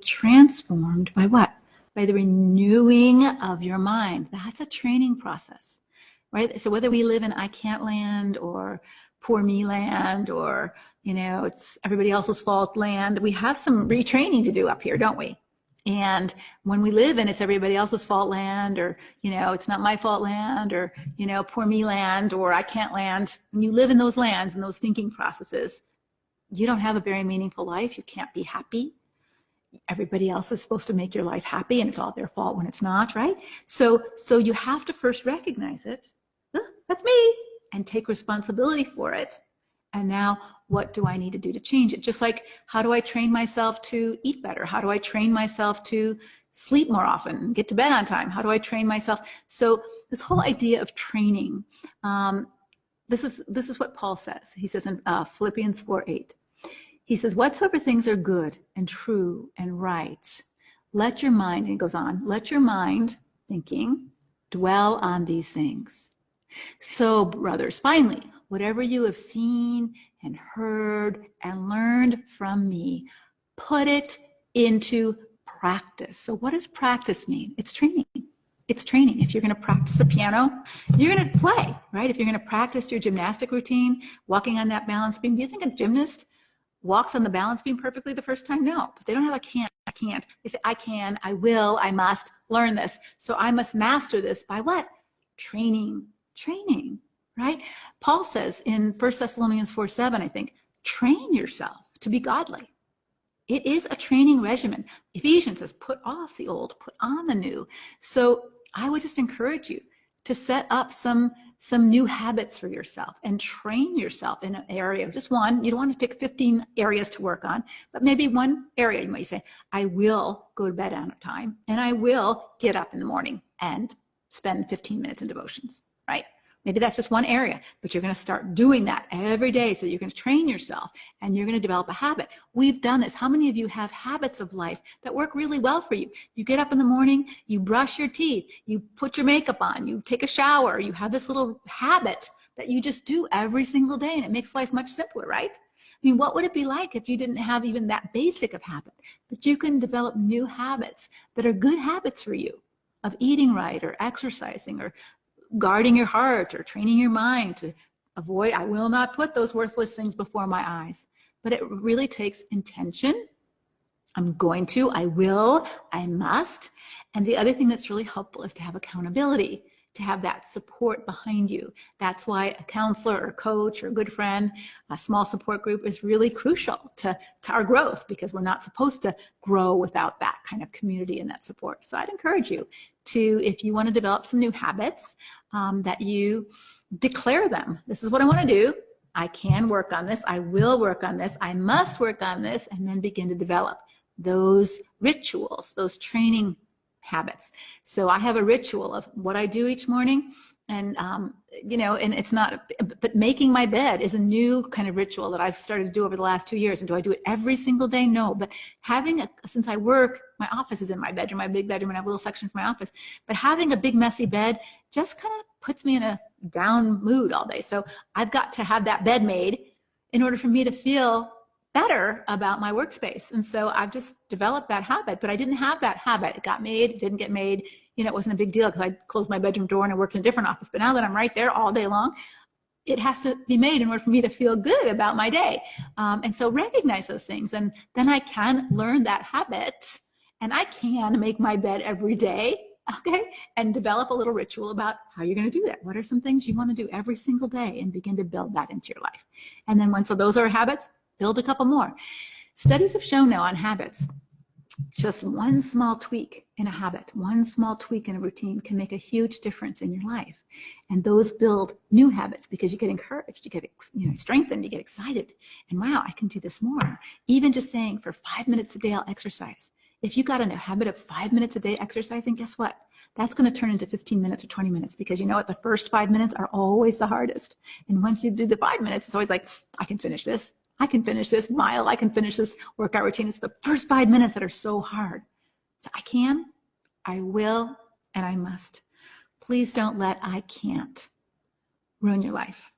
transformed by what? By the renewing of your mind. That's a training process, right? So whether we live in I can't land or poor me land or, it's everybody else's fault land, we have some retraining to do up here, don't we? And when we live in it's everybody else's fault land or, it's not my fault land or, poor me land or I can't land, when you live in those lands and those thinking processes, you don't have a very meaningful life. You can't be happy. Everybody else is supposed to make your life happy and it's all their fault when it's not, right? So you have to first recognize it. That's me, and take responsibility for it. And now what do I need to do to change it? Just like, how do I train myself to eat better? How do I train myself to sleep more often, get to bed on time? How do I train myself? So this whole idea of training, this is what Paul says. He says in Philippians 4:8. He says, whatsoever things are good and true and right, let your mind, and he goes on, let your mind, thinking, dwell on these things. So, brothers, finally, whatever you have seen and heard and learned from me, put it into practice. So what does practice mean? It's training. It's training. If you're going to practice the piano, you're going to play, right? If you're going to practice your gymnastic routine, walking on that balance beam, do you think a gymnast walks on the balance beam perfectly the first time? No, but they don't have a can't. They say, I can, I will, I must learn this. So I must master this by what? Training, right? Paul says in 1 Thessalonians 4:7, I think, train yourself to be godly. It is a training regimen. Ephesians says, put off the old, put on the new. So I would just encourage you to set up some new habits for yourself and train yourself in an area, just one. You don't want to pick 15 areas to work on, but maybe one area. You might say, I will go to bed on time and I will get up in the morning and spend 15 minutes in devotions, right? Maybe that's just one area, but you're going to start doing that every day. So you're going to train yourself and you're going to develop a habit. We've done this. How many of you have habits of life that work really well for you? You get up in the morning, you brush your teeth, you put your makeup on, you take a shower, you have this little habit that you just do every single day, and it makes life much simpler, right? I mean, what would it be like if you didn't have even that basic of habit? But you can develop new habits that are good habits for you, of eating right or exercising or guarding your heart or training your mind to avoid, I will not put those worthless things before my eyes. But it really takes intention. I'm going to, I will, I must. And the other thing that's really helpful is to have accountability, to have that support behind you. That's why a counselor or coach or a good friend, a small support group is really crucial to our growth, because we're not supposed to grow without that kind of community and that support. So I'd encourage you to, if you want to develop some new habits, that you declare them. This is what I want to do. I can work on this. I will work on this. I must work on this, and then begin to develop those rituals, those training habits. So I have a ritual of what I do each morning, and and it's not, but making my bed is a new kind of ritual that I've started to do over the last 2 years. And do I do it every single day? No, but since I work, my office is in my bedroom, my big bedroom, and I have a little section for my office, but having a big messy bed just kind of puts me in a down mood all day. So I've got to have that bed made in order for me to feel better about my workspace. And so I've just developed that habit, but I didn't have that habit. It got made, it didn't get made. It wasn't a big deal because I closed my bedroom door and I worked in a different office. But now that I'm right there all day long, it has to be made in order for me to feel good about my day. And so recognize those things. And then I can learn that habit, and I can make my bed every day, okay? And develop a little ritual about how you're going to do that. What are some things you want to do every single day, and begin to build that into your life. And then once those are habits, build a couple more. Studies have shown now on habits, just one small tweak in a habit, one small tweak in a routine can make a huge difference in your life. And those build new habits because you get encouraged, you get strengthened, you get excited. And wow, I can do this more. Even just saying for 5 minutes a day, I'll exercise. If you got in a habit of 5 minutes a day exercising, guess what? That's going to turn into 15 minutes or 20 minutes, because you know what? The first 5 minutes are always the hardest. And once you do the 5 minutes, it's always like, I can finish this. I can finish this mile. I can finish this workout routine. It's the first 5 minutes that are so hard. So I can, I will, and I must. Please don't let I can't ruin your life.